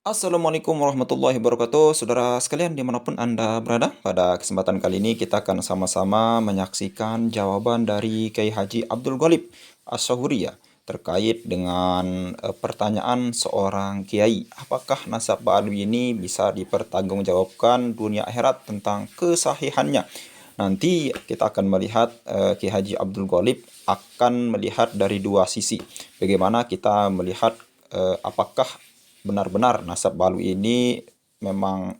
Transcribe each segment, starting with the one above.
Assalamualaikum warahmatullahi wabarakatuh, saudara sekalian dimanapun Anda berada. Pada kesempatan kali ini kita akan sama-sama menyaksikan jawaban dari Kiai Haji Abdul Ghalib Asyahuri ya, terkait dengan pertanyaan seorang kiai. Apakah nasab Ba'alwi ini bisa dipertanggungjawabkan dunia akhirat tentang kesahihannya? Nanti kita akan melihat Kiai Haji Abdul Ghalib akan melihat dari dua sisi. Bagaimana kita melihat apakah benar-benar nasab Ba'alwi ini memang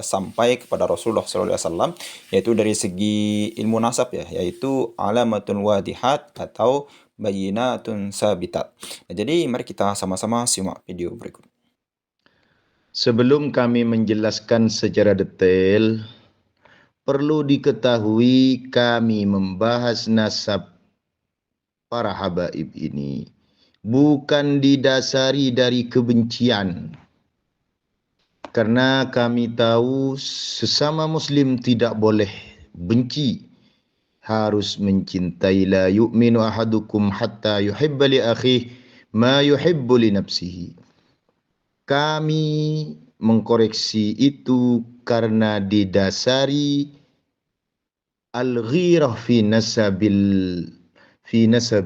sampai kepada Rasulullah SAW, yaitu dari segi ilmu nasab ya, yaitu alamatun wadihat atau bayinatun sabitat. Nah, jadi mari kita sama-sama simak video berikut. Sebelum kami menjelaskan secara detail, perlu diketahui kami membahas nasab para habaib ini bukan didasari dari kebencian. Karena kami tahu sesama muslim tidak boleh benci, harus mencintai. La yu'minu ahadukum hatta yuhibba li akhihi ma yuhibbu li nafsihi. Kami mengkoreksi itu karena didasari al-ghirah fi nasabis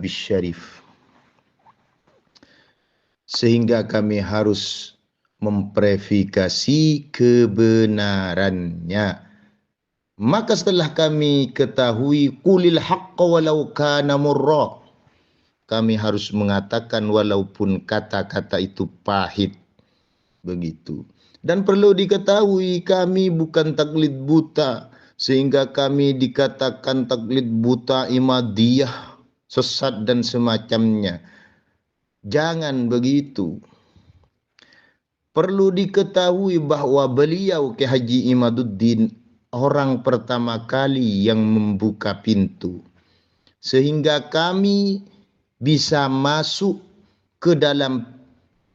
syarif. Sehingga kami harus memverifikasi kebenarannya. Maka setelah kami ketahui qulil haqqa walau kana murra, kami harus mengatakan walaupun kata-kata itu pahit. Begitu. Dan perlu diketahui kami bukan taklid buta, sehingga kami dikatakan taklid buta, imadiyah, sesat dan semacamnya. Jangan begitu. Perlu diketahui bahwa beliau Kiai Haji Imaduddin orang pertama kali yang membuka pintu, sehingga kami bisa masuk ke dalam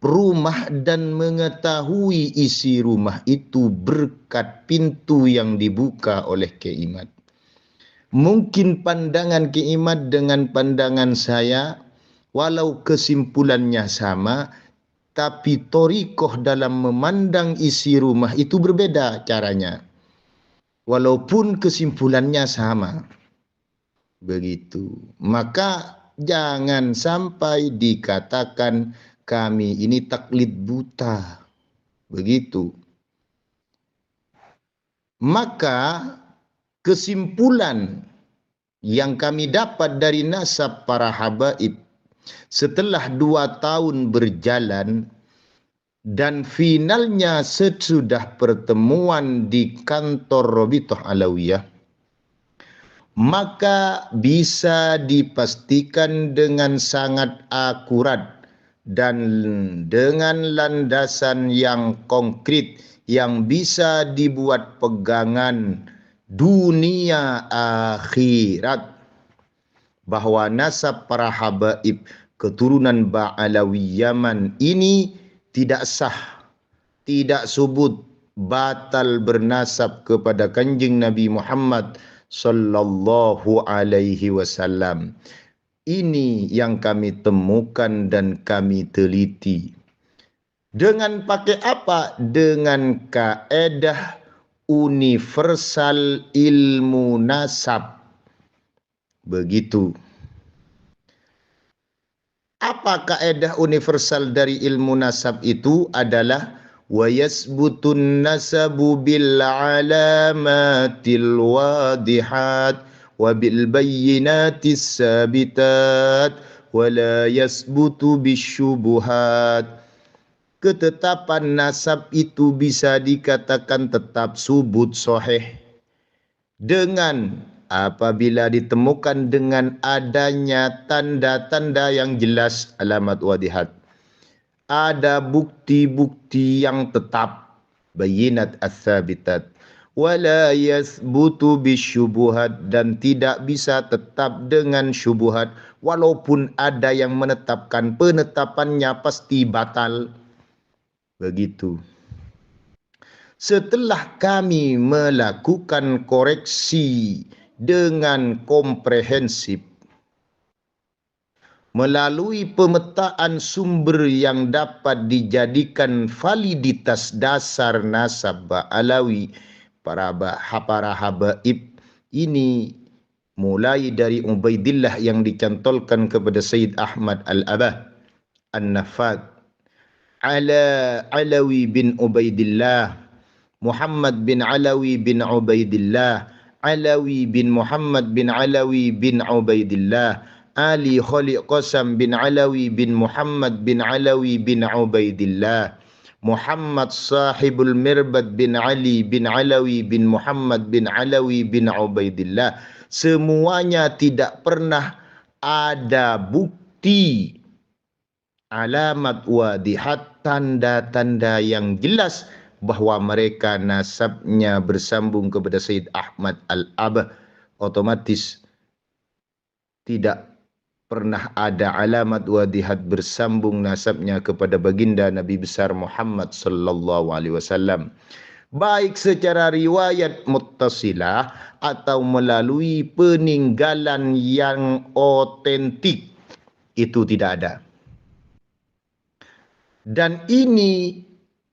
rumah dan mengetahui isi rumah itu berkat pintu yang dibuka oleh Kiai Imad. Mungkin pandangan Kiai Imad dengan pandangan saya, walau kesimpulannya sama, tapi torikoh dalam memandang isi rumah itu berbeda caranya. Walaupun kesimpulannya sama. Begitu. Maka jangan sampai dikatakan kami ini taklid buta. Begitu. Maka kesimpulan yang kami dapat dari nasab para habaib setelah 2 tahun berjalan dan finalnya sesudah pertemuan di kantor Rabithah Alawiyah, maka bisa dipastikan dengan sangat akurat dan dengan landasan yang konkret yang bisa dibuat pegangan dunia akhirat, bahwa nasab para habaib keturunan Ba'alawi Yaman ini tidak sah, tidak subut, batal bernasab kepada Kanjeng Nabi Muhammad sallallahu alaihi wasallam. Ini yang kami temukan dan kami teliti. Dengan pakai apa? Dengan kaedah universal ilmu nasab. Begitu. Apa kaedah universal dari ilmu nasab itu? Adalah wa yasbutun nasabu bil alamatil wadihat wa bil bayyinatis sabitat wa la yasbutu bisyubuhat. Ketetapan nasab itu bisa dikatakan tetap subut sahih dengan apabila ditemukan dengan adanya tanda-tanda yang jelas, alamat wadihat. Ada bukti-bukti yang tetap, bayinat as-sabitat. Wala yasbutu bisyubuhat, dan tidak bisa tetap dengan syubuhat. Walaupun ada yang menetapkan, penetapannya pasti batal. Begitu. Setelah kami melakukan koreksi dengan komprehensif, melalui pemetaan sumber yang dapat dijadikan validitas dasar nasab Ba'alawi, para habaib ini mulai dari Ubaidillah yang dicantolkan kepada Sayyid Ahmad Al-Abah An-Nafad, Alawi bin Ubaidillah, Muhammad bin Alawi bin Ubaidillah, Alawi bin Muhammad bin Alawi bin Ubaidillah, Ali Khaliq Qasam bin Alawi bin Muhammad bin Alawi bin Ubaidillah, Muhammad Sahibul Mirbad bin Ali bin Alawi bin Muhammad bin Alawi bin Ubaidillah. Semuanya tidak pernah ada bukti, alamat wadihat, tanda-tanda yang jelas bahwa mereka nasabnya bersambung kepada Sayyid Ahmad Al-Abah. Otomatis tidak pernah ada alamat wadihat bersambung nasabnya kepada baginda Nabi besar Muhammad sallallahu alaihi wasallam, baik secara riwayat muttasilah atau melalui peninggalan yang otentik, itu tidak ada. Dan ini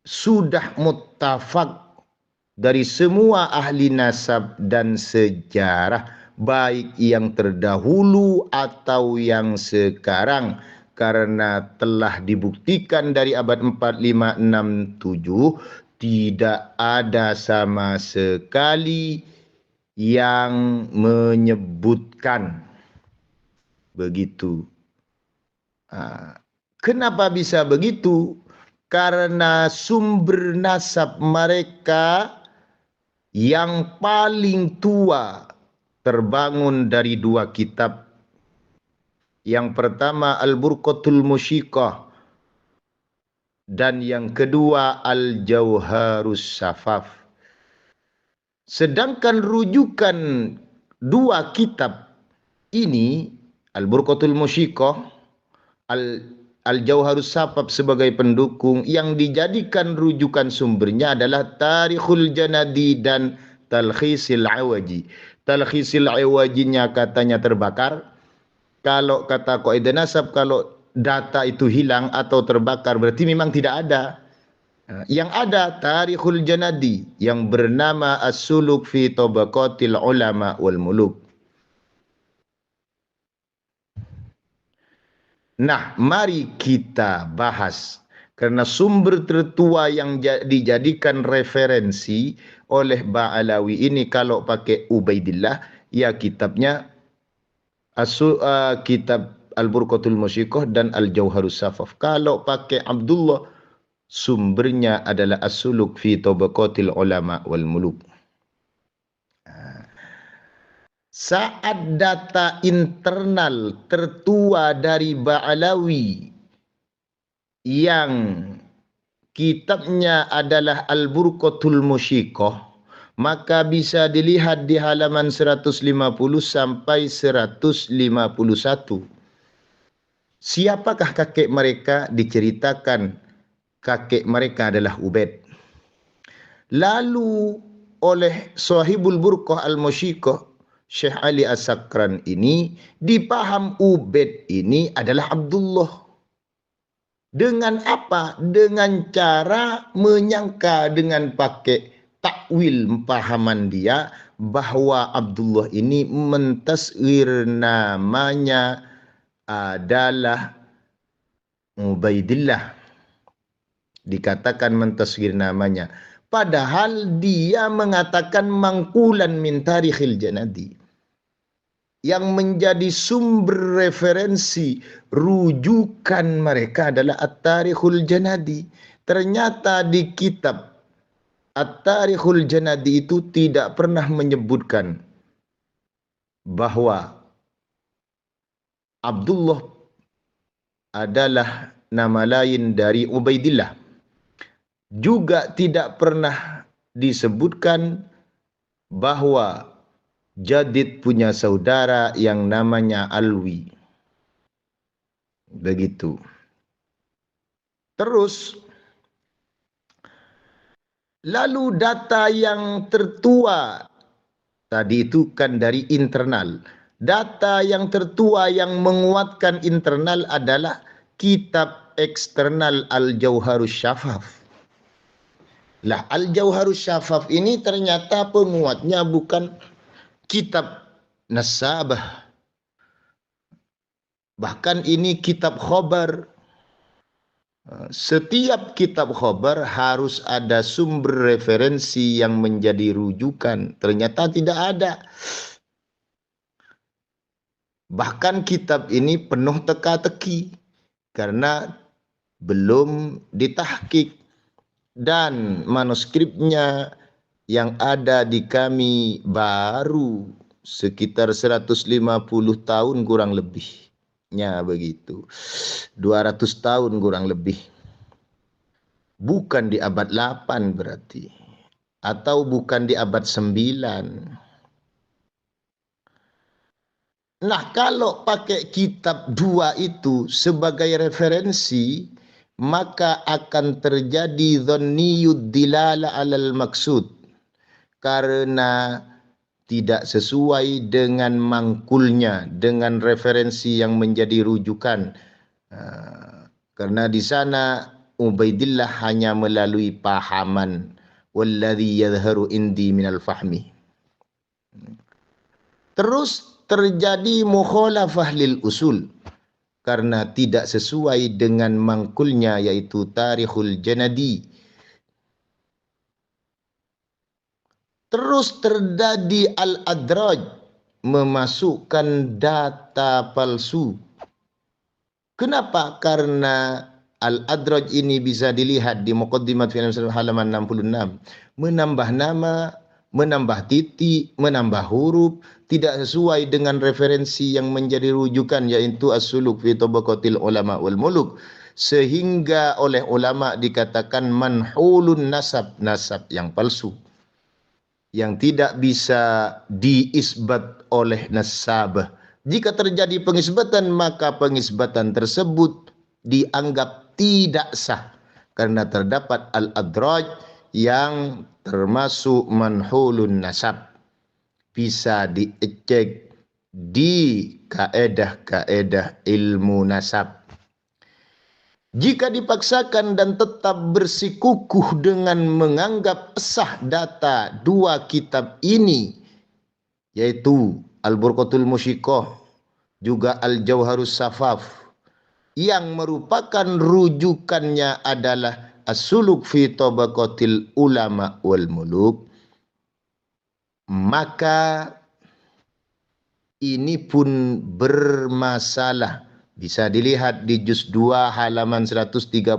sudah muttafaq dari semua ahli nasab dan sejarah, baik yang terdahulu atau yang sekarang, karena telah dibuktikan dari abad 4, 5, 6, 7 tidak ada sama sekali yang menyebutkan begitu. Kenapa bisa begitu? Karena sumber nasab mereka yang paling tua terbangun dari dua kitab. Yang pertama Al-Burqatul Musyiqah dan yang kedua Al-Jauharus Safaf. Sedangkan rujukan dua kitab ini, Al-Burqatul Musyiqah, Al-Jauharus Safaf sebagai pendukung, yang dijadikan rujukan sumbernya adalah Tarikhul Janadi dan Talkhisil Awaji. Talkhisil Awajinya katanya terbakar. Kalau kata kaidah nasab, kalau data itu hilang atau terbakar berarti memang tidak ada. Yang ada Tarikhul Janadi yang bernama As-Suluk fi Tabaqatil Ulama wal Muluk. Nah, mari kita bahas, karena sumber tertua yang dijadikan referensi oleh Ba'alawi ini kalau pakai Ubaidillah, ya kitabnya kitab Al-Burqatul Musyiqah dan Al-Jauharus Safaf. Kalau pakai Abdullah, sumbernya adalah As-Suluk fi Tabaqatil Ulama wal Muluk. Saat data internal tertua dari Ba'alawi yang kitabnya adalah Al-Burqatul Musyiqah, maka bisa dilihat di halaman 150 sampai 151. Siapakah kakek mereka? Diceritakan kakek mereka adalah Ubaid. Lalu oleh Sahibul Burqah Al-Musyiqah, Syekh Ali As-Sakran ini, dipaham Ubaid ini adalah Abdullah. Dengan apa? Dengan cara menyangka dengan pakai takwil pahaman dia bahwa Abdullah ini mentasghir namanya adalah Ubaidillah. Dikatakan mentasghir namanya. Padahal dia mengatakan mangkulan min tarikhil janadi. Yang menjadi sumber referensi rujukan mereka adalah At-Tarikhul Janadi. Ternyata di kitab At-Tarikhul Janadi itu tidak pernah menyebutkan bahwa Abdullah adalah nama lain dari Ubaidillah. Juga tidak pernah disebutkan bahwa Jadid punya saudara yang namanya Alwi. Begitu. Terus, lalu data yang tertua tadi itu kan dari internal. Data yang tertua yang menguatkan internal adalah kitab eksternal Al-Jauharus Syafaf. Lah, Al-Jauharus Syafaf ini ternyata penguatnya bukan kitab Nasabah. Bahkan ini kitab khobar. Setiap kitab khobar harus ada sumber referensi yang menjadi rujukan. Ternyata tidak ada. Bahkan kitab ini penuh teka-teki karena belum ditahqiq, dan manuskripnya yang ada di kami baru sekitar 150 tahun kurang lebihnya begitu. 200 tahun kurang lebih. Bukan di abad 8 berarti. Atau bukan di abad 9. Nah, kalau pakai kitab 2 itu sebagai referensi, maka akan terjadi dhanniyud dilala alal maksud. Karena tidak sesuai dengan mangkulnya, dengan referensi yang menjadi rujukan. Karena di sana Ubaidillah hanya melalui pahaman. Walladhi yadharu indi minal fahmi. Terus terjadi mukhalafah lil usul karena tidak sesuai dengan mangkulnya, yaitu Tarikhul Janadi. Terus terjadi al-adraj, memasukkan data palsu. Kenapa? Karena al-adraj ini bisa dilihat di Muqaddimat fi halaman 66. Menambah nama, menambah titik, menambah huruf, tidak sesuai dengan referensi yang menjadi rujukan, yaitu as-suluk fi tabaqatil ulama wal muluk, sehingga oleh ulama dikatakan manhulun nasab, nasab yang palsu, yang tidak bisa diisbat oleh nasabah. Jika terjadi pengisbatan, maka pengisbatan tersebut dianggap tidak sah karena terdapat al-adraj yang termasuk manhulun nasab. Bisa dicek di kaedah-kaedah ilmu nasab. Jika dipaksakan dan tetap bersikukuh dengan menganggap sah data 2 kitab ini, yaitu Al-Burqatul Musyiqah, juga Al-Jauharus Safaf, yang merupakan rujukannya adalah As-Suluk fi Tabaqatil Ulama wal Muluk, maka ini pun bermasalah. Bisa dilihat di juz 2 halaman 135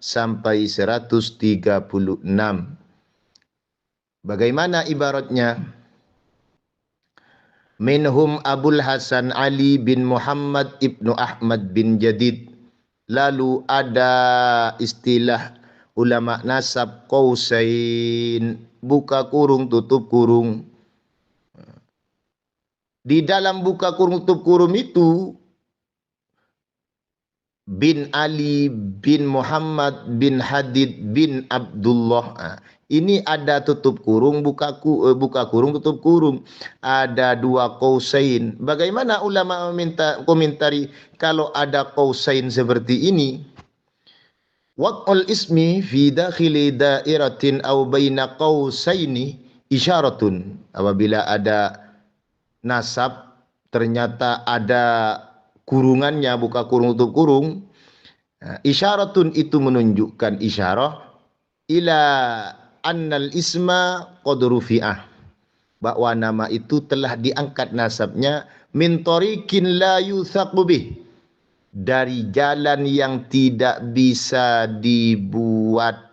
sampai 136. Bagaimana ibaratnya? Minhum Abul Hasan Ali bin Muhammad ibnu Ahmad bin Jadid. Lalu ada istilah ulama nasab qausain, buka kurung tutup kurung. Di dalam buka kurung tutup kurung itu bin Ali bin Muhammad bin Hadid bin Abdullah. Ini ada tutup kurung, buka kurung, tutup kurung. Ada 2 qausain. Bagaimana ulama meminta komentari kalau ada qausain seperti ini? Waq'ul ismi fi dakhili dairatin aw baina qausaini isyaratun. Apabila ada nasab ternyata ada kurungannya, buka kurung tutup kurung, isyaratun itu menunjukkan isyarah ila annal isma qad rufi'ah, bahwa nama itu telah diangkat nasabnya min tariqin la yuthaqu bih, dari jalan yang tidak bisa dibuat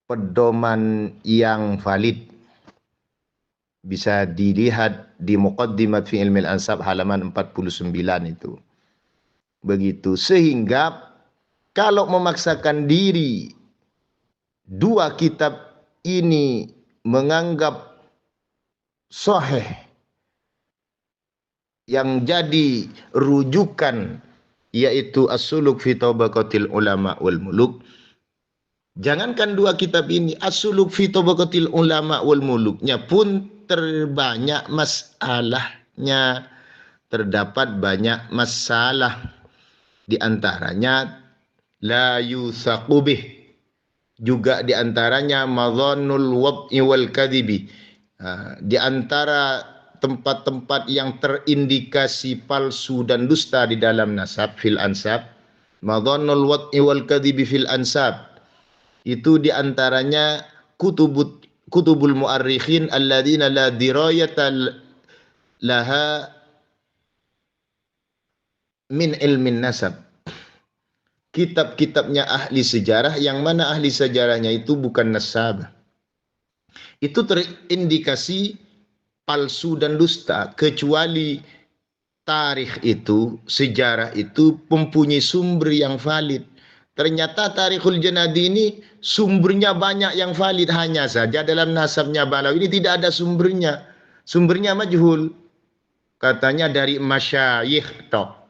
pedoman yang valid. Bisa dilihat di Muqaddimat fi Ilmil Ansab halaman 49 itu. Begitu. Sehingga kalau memaksakan diri 2 kitab ini menganggap sahih, yang jadi rujukan yaitu As-Suluk fi Tabaqatil Ulama wal Muluk, jangankan 2 kitab ini, As-Suluk fi Tabaqatil Ulama wal Muluknya pun terbanyak masalah. nasabnya terdapat banyak masalah. Di antaranya la yusaqu bih, juga di antaranya madhannul wad'i wal kadhibi. Di antara tempat-tempat yang terindikasi palsu dan dusta di dalam nasab fil ansab, madhannul wad'i wal kadhibi fil ansab, itu di antaranya kutubul muarrikhin alladzina la dirayata laha min ilmin nasab. Kitab-kitabnya ahli sejarah yang mana ahli sejarahnya itu bukan nasab. Itu terindikasi palsu dan dusta, kecuali tarikh itu, sejarah itu mempunyai sumber yang valid. Ternyata Tarikhul Janadi ini sumbernya banyak yang valid, hanya saja dalam nasabnya Balawi ini tidak ada sumbernya. Sumbernya majhul. Katanya dari masyayikh tok.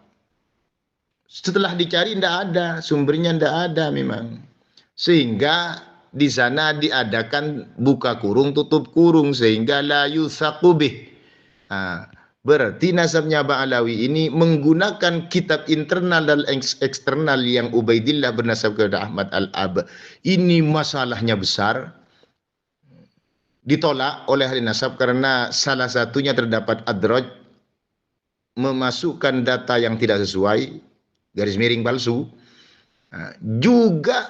Setelah dicari tidak ada, sumbernya tidak ada memang. Sehingga di sana diadakan buka kurung tutup kurung sehingga la yusaqu bih. Berarti nasabnya Ba'alawi ini menggunakan kitab internal dan eksternal yang Ubaidillah bernasab kepada Ahmad Al-Ab. Ini masalahnya besar. Ditolak oleh ahli nasab karena salah satunya terdapat adraj, memasukkan data yang tidak sesuai, garis miring palsu. Juga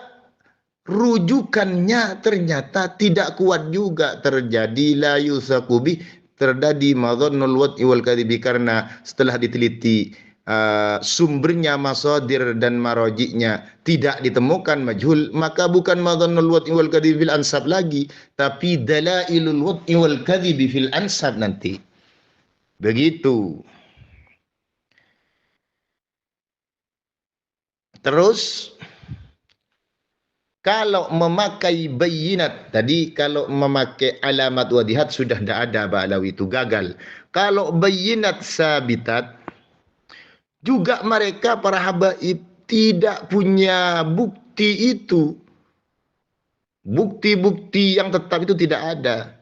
rujukannya ternyata tidak kuat juga, terjadi la yusaqubi, terjadi madhannul wad'i wal kadhibi, karena setelah diteliti sumbernya, masadir dan marajiknya tidak ditemukan, majhul, maka bukan madhannul wad'i wal kadhibi fil ansab lagi, tapi dalailul wad'i wal kadhibi fil ansab nanti. Begitu. Terus kalau memakai bayinat tadi, kalau memakai alamat wadihat sudah tidak ada Ba'alawi itu, gagal. Kalau bayinat sabitat, juga mereka para habaib tidak punya bukti itu. Bukti-bukti yang tetap itu tidak ada.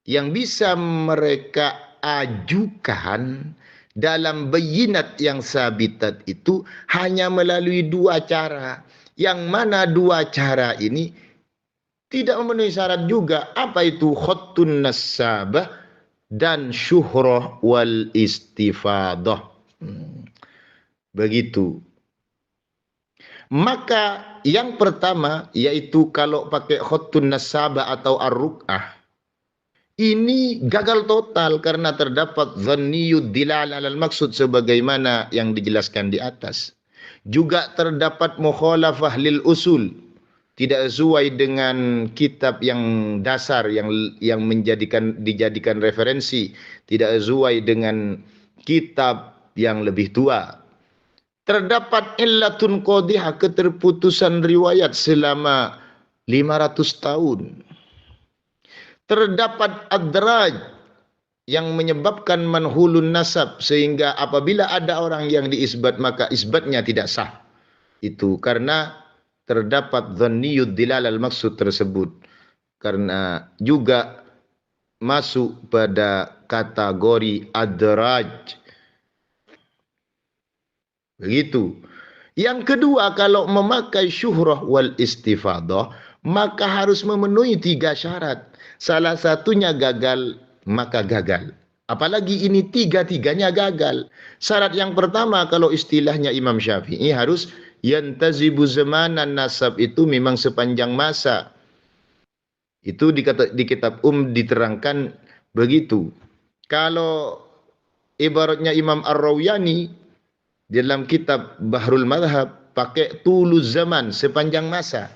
Yang bisa mereka ajukan dalam bayinat yang sabitat itu hanya melalui dua cara. Yang mana dua cara ini tidak memenuhi syarat juga. Apa itu? Khattun nasabah dan syuhrah wal istifadah. Begitu. Maka yang pertama yaitu kalau pakai khattun nasabah atau ar-ruk'ah, ini gagal total karena terdapat dhanniyud dilal alal maksud sebagaimana yang dijelaskan di atas. Juga terdapat mukhalafah lil usul, tidak sesuai dengan kitab yang dasar yang dijadikan referensi, tidak sesuai dengan kitab yang lebih tua. Terdapat illatun qadhihah, keterputusan riwayat selama 500 tahun. Terdapat adraj yang menyebabkan manhulun nasab, sehingga apabila ada orang yang diisbat maka isbatnya tidak sah. Itu karena terdapat dhanniyud dilal al maksud tersebut, karena juga masuk pada kategori adraj. Begitu. Yang kedua, kalau memakai syuhrah wal istifadah, maka harus memenuhi 3 syarat. Salah satunya gagal, maka gagal. Apalagi ini tiga-tiganya gagal. Syarat yang pertama, kalau istilahnya Imam Syafi'i, harus yantazibu zamanan, nasab itu memang sepanjang masa. Itu di kitab diterangkan begitu. Kalau ibaratnya Imam Ar-Rawiyani dalam kitab Bahrul Madhab pakai tuluz zaman, sepanjang masa.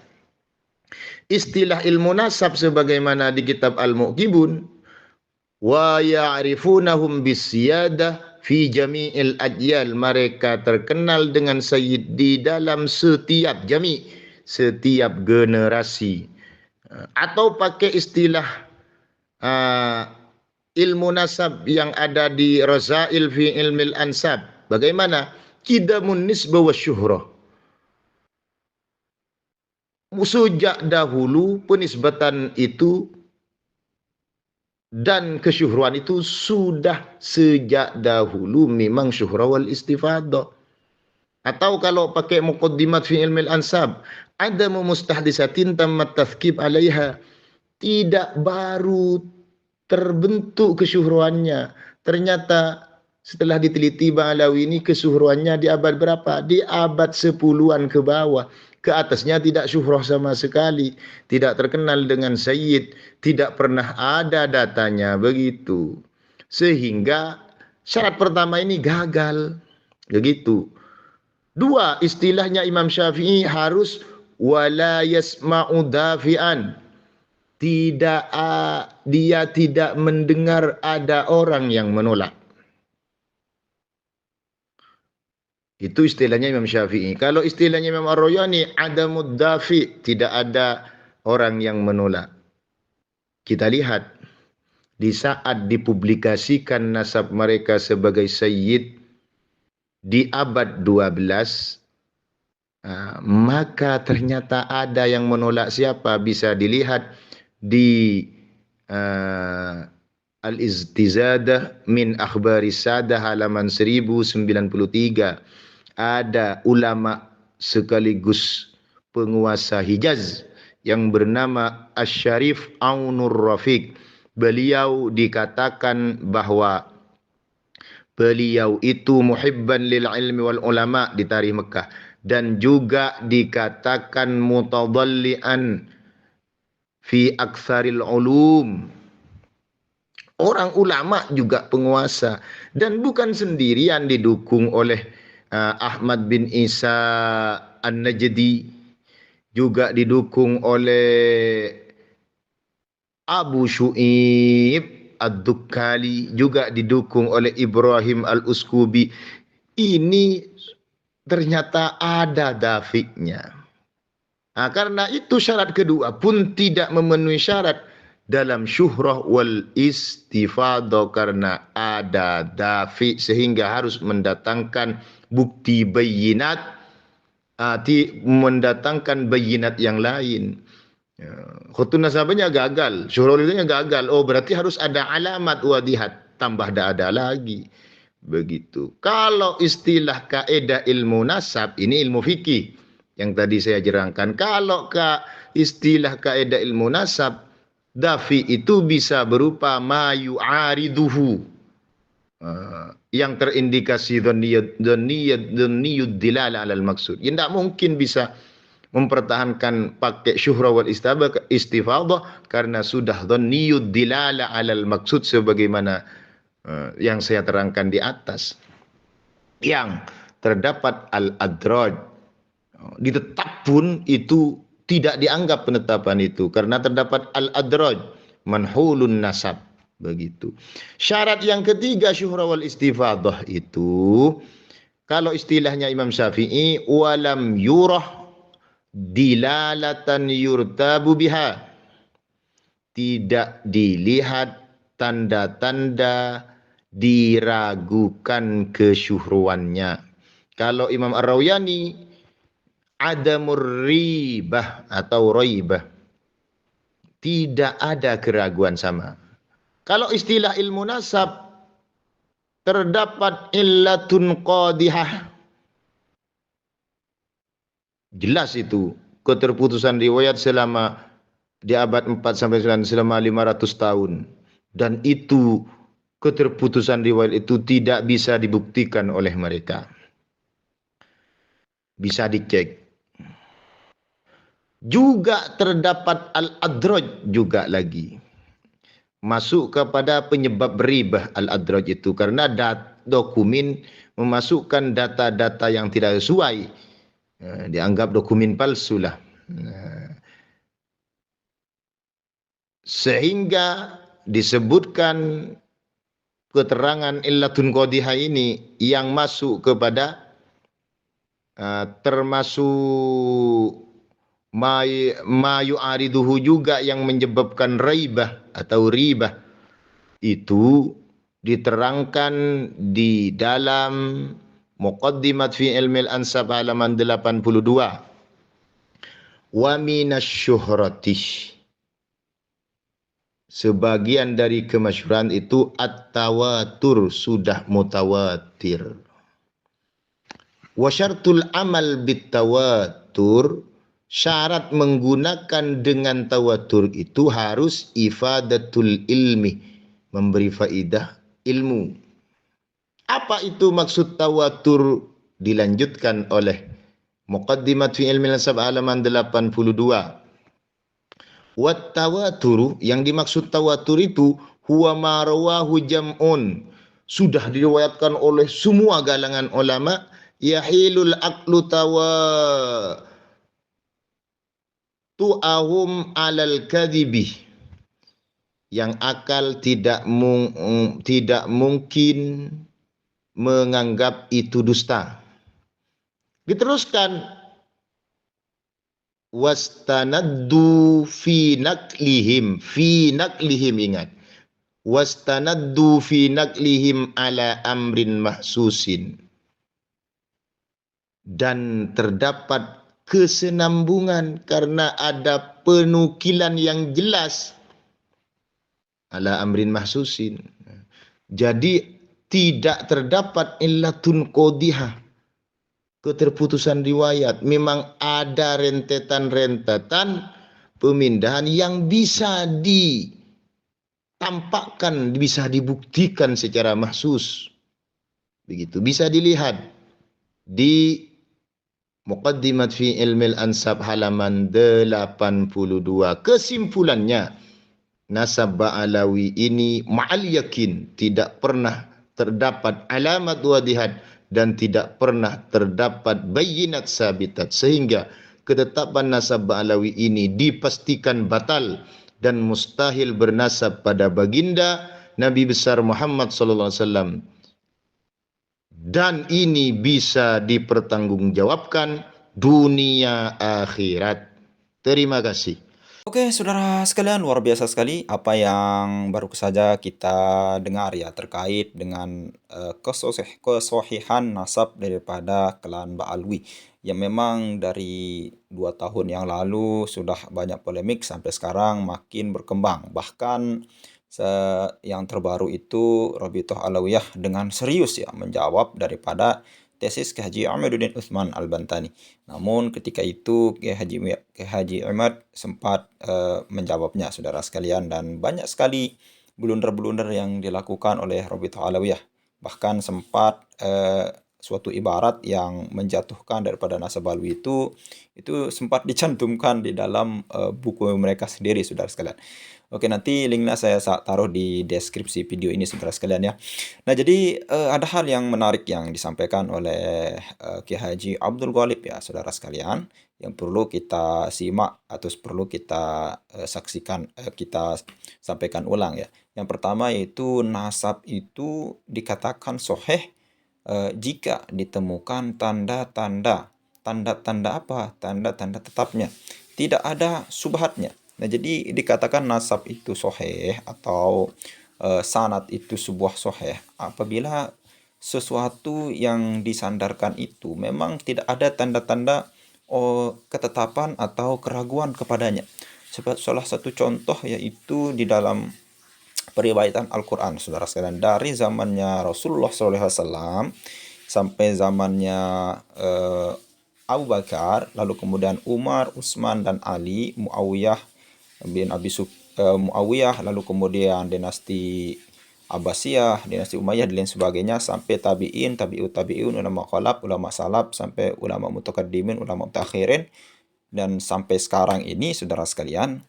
Istilah ilmu nasab sebagaimana di kitab Al-Mu'qibun, wa ya'rifunahum bisyadah fi jami'il ajyal, mereka terkenal dengan sayyid di dalam setiap jami', setiap generasi. Atau pakai istilah ilmu nasab yang ada di Razail fi ilmil ansab, bagaimana? Kidamun nisbah wa syuhrah. Sejak dahulu penisbatan itu Dan kesyuhruan itu sudah sejak dahulu memang syuhra wal istifadah. Atau kalau pakai muqaddimat fi ilmi al-ansab, ada mustahdisatin tammat tafkib alaiha, tidak baru terbentuk kesyuhruannya. Ternyata setelah diteliti Bang Alawi ini kesyuhruannya di abad berapa? Di abad 10-an ke bawah. Ke atasnya tidak syuhrah sama sekali, tidak terkenal dengan sayyid, tidak pernah ada datanya begitu. Sehingga syarat pertama ini gagal. Begitu. Dua, istilahnya Imam Syafi'i harus wala yasma'u dafi'an. Dia tidak mendengar ada orang yang menolak. Itu istilahnya Imam Syafi'i. Kalau istilahnya Imam Ar-Rayani, adamud dafi, tidak ada orang yang menolak. Kita lihat di saat dipublikasikan nasab mereka sebagai sayyid di abad 12, maka ternyata ada yang menolak. Siapa? Bisa dilihat di Al-Istizadah min Akhbari Sadah halaman 1093. Ada ulama sekaligus penguasa Hijaz yang bernama Asy-Syarif Aunur Rafiq. Beliau dikatakan bahwa beliau itu muhibban lil ilmi wal ulama di tarikh Mekah, dan juga dikatakan mutadallian fi aktsaril ulum. Orang ulama juga penguasa, dan bukan sendirian, didukung oleh Ahmad bin Isa An-Najdi, juga didukung oleh Abu Syu'ib Ad-Dukkali, juga didukung oleh Ibrahim Al-Uskubi. Ini ternyata ada dafiknya. Karena itu syarat kedua pun tidak memenuhi syarat dalam syuhrah wal istifadah, karena ada dafi, sehingga harus mendatangkan bukti bayinat, mendatangkan bayinat yang lain. Khutun nasabahnya gagal, syuhrah wal gagal. Oh, berarti harus ada alamat wadihat, tambah ada lagi. Begitu. Kalau istilah kaedah ilmu nasab, ini ilmu fikih yang tadi saya jerangkan. Kalau istilah kaedah ilmu nasab, dafi itu bisa berupa ma yu'ariduhu, yang terindikasi dhanniyud dilala alal maksud. Ya, tidak mungkin bisa mempertahankan pakai syuhrah wal istifadah karena sudah dhanniyud dilala alal maksud, sebagaimana yang saya terangkan di atas. Yang terdapat al-adraj, ditetap pun itu tidak dianggap penetapan itu, karena terdapat al-adraj, manhulun nasab. Begitu. Syarat yang ketiga syuhrah wal istifadah itu, kalau istilahnya Imam Syafi'i, walam yurah dilalatan yurtabu biha, tidak dilihat tanda-tanda diragukan kesyuhruannya. Kalau Imam Ar-Rawayani, adamur ribah atau raibah, tidak ada keraguan sama. Kalau istilah ilmu nasab, terdapat illatun qadihah, jelas itu keterputusan riwayat selama di abad 4 sampai 9, selama 500 tahun, dan itu keterputusan riwayat itu tidak bisa dibuktikan oleh mereka. Bisa dicek. Juga terdapat al-adraj juga lagi, masuk kepada penyebab ribah al-adraj itu, karena dokumen memasukkan data-data yang tidak sesuai, dianggap dokumen palsu lah. Sehingga disebutkan keterangan illatun qadihah ini yang masuk kepada termasuk ma yu'ariduhu juga, yang menyebabkan raibah atau ribah. Itu diterangkan di dalam Muqaddimat fi Ilmi al-Ansab halaman 82. Wa minasy syuhrati, Sebagian dari kemasyhuran itu at-tawatur, sudah mutawatir. Wa syartul amal bitawatur, syarat menggunakan dengan tawatur itu harus ifadatul ilmi, memberi faidah ilmu. Apa itu maksud tawatur? Dilanjutkan oleh Muqaddimat fi ilmi nasab halaman 82. Wat tawaturu, yang dimaksud tawatur itu huwa ma rawahu jam'un, sudah diriwayatkan oleh semua galangan ulama, yahilul aqlu tu'ahum alal kadhibi, yang akal tidak mungkin menganggap itu dusta. Diteruskan, wastanaddu fi naklihim, ingat, wastanaddu fi naklihim ala amrin mahsusin, dan terdapat kesenambungan karena ada penukilan yang jelas, ala amrin mahsusin. Jadi tidak terdapat illatun qodihah, keterputusan riwayat. Memang ada rentetan-rentetan pemindahan yang bisa ditampakkan, bisa dibuktikan secara mahsus. Begitu, bisa dilihat di Muqaddimat fi Ilmil Ansab halaman 82. Kesimpulannya, nasab Ba'alawi ini ma'al yakin tidak pernah terdapat alamat wadihat dan tidak pernah terdapat bayinat sabitat, sehingga ketetapan nasab Ba'alawi ini dipastikan batal dan mustahil bernasab pada baginda Nabi besar Muhammad sallallahu alaihi wasallam, dan ini bisa dipertanggungjawabkan dunia akhirat. Terima kasih. Oke, saudara sekalian, luar biasa sekali apa yang baru saja kita dengar ya terkait dengan kesohihan nasab daripada klan Ba'alwi, yang memang dari 2 tahun yang lalu sudah banyak polemik sampai sekarang makin berkembang. Bahkan yang terbaru itu Rabithah Alawiyah dengan serius ya menjawab daripada tesis Kiai Haji Ahmaduddin Utsman Al-Bantani. Namun ketika itu Kiai Haji Ahmad sempat menjawabnya, saudara sekalian, dan banyak sekali blunder-blunder yang dilakukan oleh Rabithah Alawiyah. Bahkan sempat suatu ibarat yang menjatuhkan daripada nasab Alwi itu sempat dicantumkan di dalam buku mereka sendiri, saudara sekalian. Oke, nanti linknya saya taruh di deskripsi video ini, saudara sekalian ya. Nah, jadi ada hal yang menarik yang disampaikan oleh Kiai Haji Abdul Ghalib ya, saudara sekalian, yang perlu kita simak atau perlu kita saksikan, kita sampaikan ulang ya. Yang pertama yaitu nasab itu dikatakan sahih jika ditemukan tanda-tanda apa? Tanda-tanda tetapnya, tidak ada subhatnya. Nah, jadi dikatakan nasab itu sahih atau sanad itu sebuah sahih apabila sesuatu yang disandarkan itu memang tidak ada tanda-tanda ketetapan atau keraguan kepadanya. Salah satu contoh yaitu di dalam periwayatan Al-Quran, saudara sekalian, dari zamannya Rasulullah SAW sampai zamannya Abu Bakar, lalu kemudian Umar, Utsman, dan Ali, Muawiyah bin Muawiyah, lalu kemudian dinasti Abbasiyah, dinasti Umayyah, dan lain sebagainya, sampai tabi'in, tabi'un, ulama khalaf, ulama salaf, sampai ulama mutaqaddimin, ulama mutakhirin, dan sampai sekarang ini, saudara sekalian.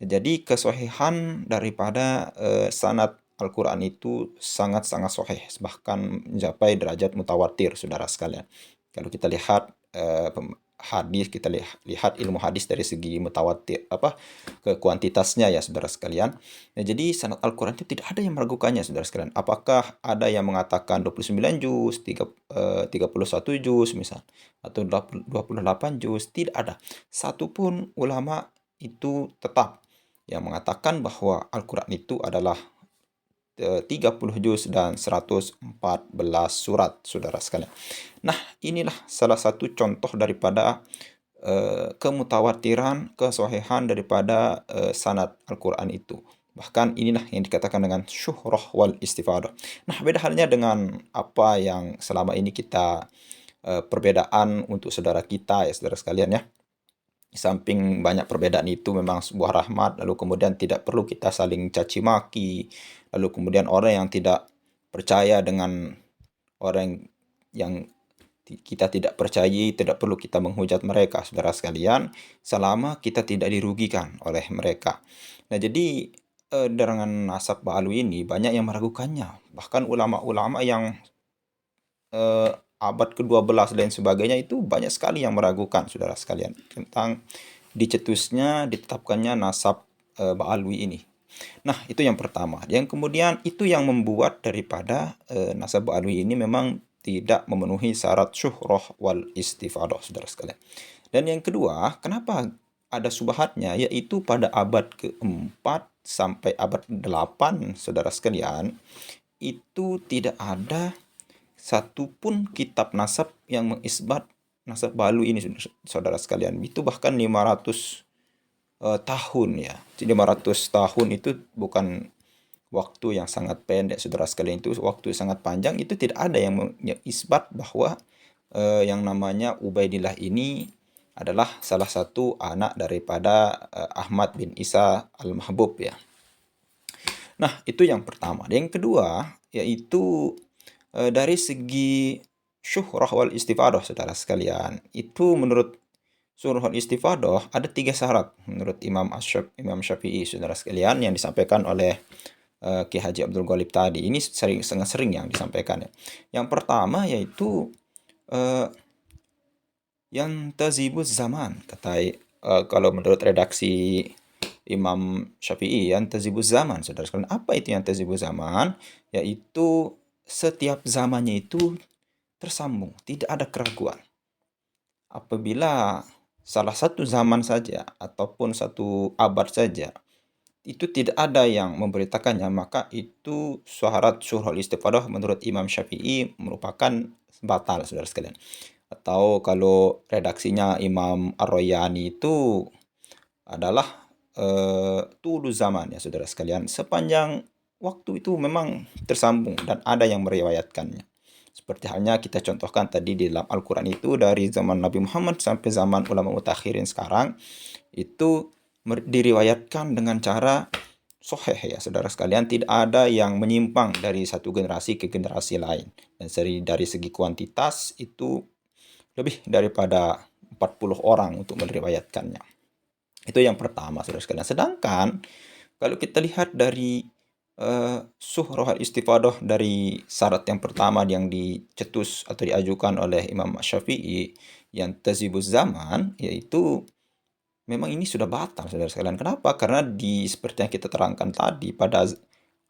Jadi kesohihan daripada sanad Al-Quran itu sangat-sangat sahih, bahkan mencapai derajat mutawatir, saudara sekalian. Kalau kita lihat hadis, kita lihat ilmu hadis dari segi mutawatir ke kuantitasnya ya, saudara sekalian. Nah, jadi sanad Al-Quran itu tidak ada yang meragukannya, saudara sekalian. Apakah ada yang mengatakan 29 juz, 31 juz misal, atau 28 juz? Tidak ada. Satupun ulama itu tetap yang mengatakan bahwa Al-Quran itu adalah 30 juz dan 114 surat, saudara sekalian. Nah, inilah salah satu contoh daripada kemutawatiran, kesohihan daripada sanad Al-Quran itu. Bahkan inilah yang dikatakan dengan syuhrah wal istifadah. Nah, beda halnya dengan apa yang selama ini kita perbedaan untuk saudara kita ya saudara sekalian ya. Di samping banyak perbedaan itu memang sebuah rahmat, lalu kemudian tidak perlu kita saling caci maki, lalu kemudian orang yang tidak percaya dengan orang yang kita tidak percayai, tidak perlu kita menghujat mereka, saudara sekalian, selama kita tidak dirugikan oleh mereka. Nah, jadi dengan nasab Ba'alwi ini banyak yang meragukannya. Bahkan ulama-ulama yang abad ke-12 dan sebagainya itu banyak sekali yang meragukan, saudara sekalian, tentang ditetapkannya nasab Ba'alwi ini. Nah, itu yang pertama. Yang kemudian itu yang membuat daripada nasab Ba'alwi ini memang tidak memenuhi syarat syuhrah wal istifadah, saudara sekalian. Dan yang kedua, kenapa ada subhatnya, yaitu pada abad keempat sampai abad 8, saudara sekalian, itu tidak ada satupun kitab nasab yang mengisbat nasab Ba'alwi ini, saudara sekalian. Itu bahkan 500 tahun ya. 500 tahun itu bukan waktu yang sangat pendek, saudara sekalian, itu waktu sangat panjang. Itu tidak ada yang mengisbat bahwa yang namanya Ubaidillah ini adalah salah satu anak daripada Ahmad bin Isa al-Mahbub ya. Nah, itu yang pertama. Yang kedua, yaitu dari segi syuhrah wal istifadah, saudara sekalian. Itu menurut syuhrah wal istifadah ada 3 syarat menurut Imam Syafi'i, saudara sekalian, yang disampaikan oleh Ki Haji Abdul Ghalib tadi. Ini sangat sering yang disampaikan ya. Yang pertama yaitu yang tazibuz zaman, kalau menurut redaksi Imam Syafi'i, yang tazibuz zaman, saudara sekalian. Apa itu yang tazibuz zaman? Yaitu setiap zamannya itu tersambung, tidak ada keraguan. Apabila salah satu zaman saja ataupun satu abad saja itu tidak ada yang memberitakannya, maka itu syarat syuhrul istifadah menurut Imam Syafi'i merupakan batal, saudara sekalian. Atau kalau redaksinya Imam Ar-Royani itu adalah tulu zaman ya, saudara sekalian. Sepanjang waktu itu memang tersambung dan ada yang meriwayatkannya. Seperti halnya kita contohkan tadi di dalam Al-Quran itu dari zaman Nabi Muhammad sampai zaman ulama mutakhirin sekarang itu diriwayatkan dengan cara sahih ya, saudara sekalian. Tidak ada yang menyimpang dari satu generasi ke generasi lain. Dan dari segi kuantitas itu lebih daripada 40 orang untuk meriwayatkannya. Itu yang pertama, saudara sekalian. Sedangkan kalau kita lihat dari syuhrah istifadah dari syarat yang pertama yang dicetus atau diajukan oleh Imam Syafi'i, yang tazibuz zaman, yaitu memang ini sudah batal, saudara sekalian. Kenapa? Karena seperti yang kita terangkan tadi, pada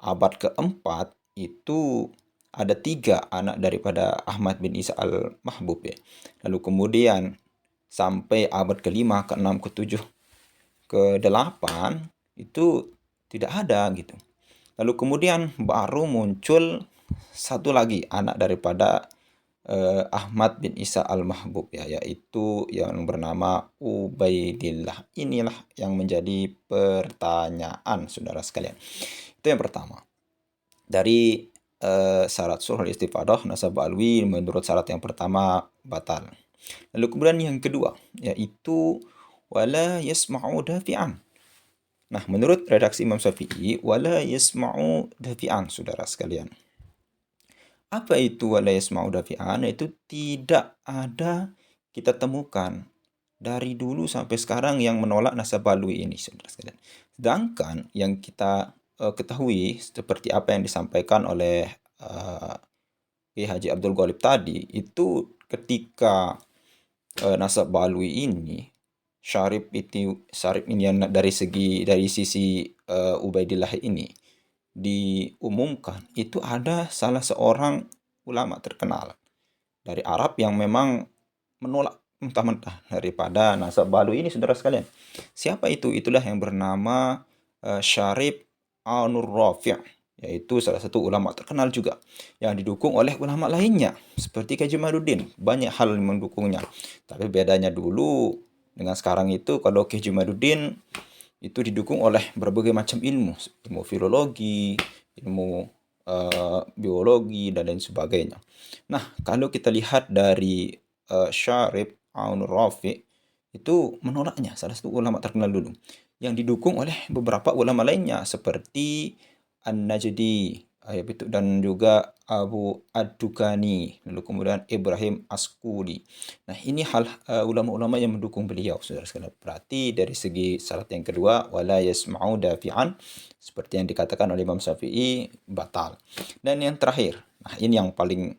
abad keempat itu ada 3 anak daripada Ahmad bin Isa al-Mahbub ya. Lalu kemudian sampai abad ke-5, ke-6, ke-7, ke-8 itu tidak ada gitu. Lalu kemudian baru muncul satu lagi anak daripada Ahmad bin Isa al-Mahbub ya, yaitu yang bernama Ubaidillah. Inilah yang menjadi pertanyaan, saudara sekalian. Itu yang pertama. Dari syarat syuhrul istifadah nasab Ba'alwi menurut syarat yang pertama batal. Lalu kemudian yang kedua yaitu wala yasma'u dafi'an. Nah, menurut redaksi Imam Syafi'i, wala yasma'u dafi'an, saudara sekalian. Apa itu wala yasma'u dafi'an? Itu tidak ada kita temukan dari dulu sampai sekarang yang menolak nasab Ba'alwi ini, saudara sekalian. Sedangkan yang kita ketahui seperti apa yang disampaikan oleh Ki Haji Abdul Ghalib tadi, itu ketika nasab Ba'alwi ini syarif ini yang dari sisi Ubaidillah ini diumumkan, itu ada salah seorang ulama terkenal dari Arab yang memang menolak mentah-mentah daripada nasab Ba'alwi ini, saudara sekalian. Siapa itu? Itulah yang bernama Syarif Anur Rafi', yaitu salah satu ulama terkenal juga yang didukung oleh ulama lainnya seperti Kaji Maduddin. Banyak hal yang mendukungnya. Tapi bedanya dulu dengan sekarang itu, kalau Ki Jumaduddin itu didukung oleh berbagai macam ilmu, ilmu filologi, ilmu biologi, dan lain sebagainya. Nah, kalau kita lihat dari Syarif Aunur Rafi, itu menolaknya, salah satu ulama terkenal dulu, yang didukung oleh beberapa ulama lainnya seperti An-Najdi, dan juga Abu Ad-Dukani, lalu kemudian Ibrahim Askuli. Nah, ini ulama-ulama yang mendukung beliau, saudara sekalian. Berarti dari segi syarat yang kedua, wala yasma'u dafi'an, seperti yang dikatakan oleh Imam Syafi'i, batal. Dan yang terakhir, nah ini yang paling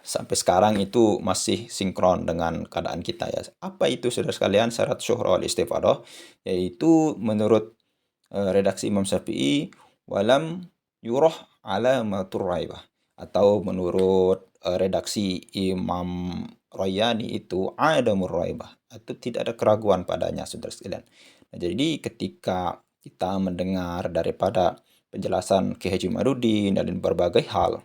sampai sekarang itu masih sinkron dengan keadaan kita ya. Apa itu, saudara sekalian, syarat syuhrah wal istifadah? Yaitu menurut redaksi Imam Syafi'i, walam yurah alamatur raibah, atau menurut redaksi Imam Royani itu adamur raibah, atau tidak ada keraguan padanya, saudara sekalian. Nah, jadi ketika kita mendengar daripada penjelasan Ki Haji Madudin dan berbagai hal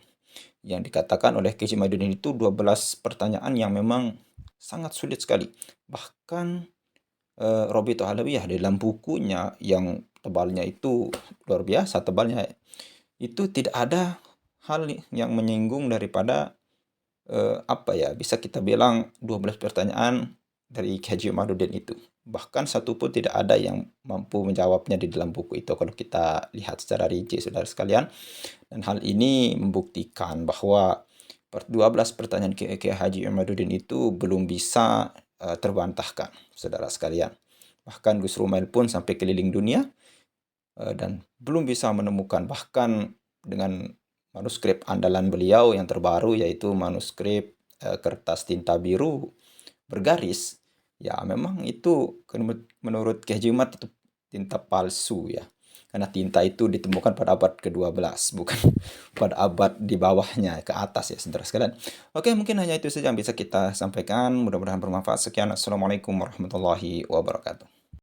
yang dikatakan oleh Ki Haji Madudin, itu 12 pertanyaan yang memang sangat sulit sekali. Bahkan Robito Halawiyah di dalam bukunya yang tebalnya itu luar biasa tebalnya, itu tidak ada hal yang menyinggung daripada apa ya, bisa kita bilang 12 pertanyaan dari Ki Haji Madudin itu. Bahkan satu pun tidak ada yang mampu menjawabnya di dalam buku itu kalau kita lihat secara rinci, saudara sekalian. Dan hal ini membuktikan bahwa 12 pertanyaan Ki Haji Madudin itu belum bisa terbantahkan, saudara sekalian. Bahkan Gus Rumail pun sampai keliling dunia dan belum bisa menemukan, bahkan dengan manuskrip andalan beliau yang terbaru, yaitu manuskrip kertas tinta biru bergaris, ya memang itu menurut Ki Haji Mat itu tinta palsu ya. Karena tinta itu ditemukan pada abad ke-12, bukan pada abad di bawahnya, ke atas ya, saudara sekalian. Oke, mungkin hanya itu saja yang bisa kita sampaikan. Mudah-mudahan bermanfaat. Sekian. Assalamualaikum warahmatullahi wabarakatuh.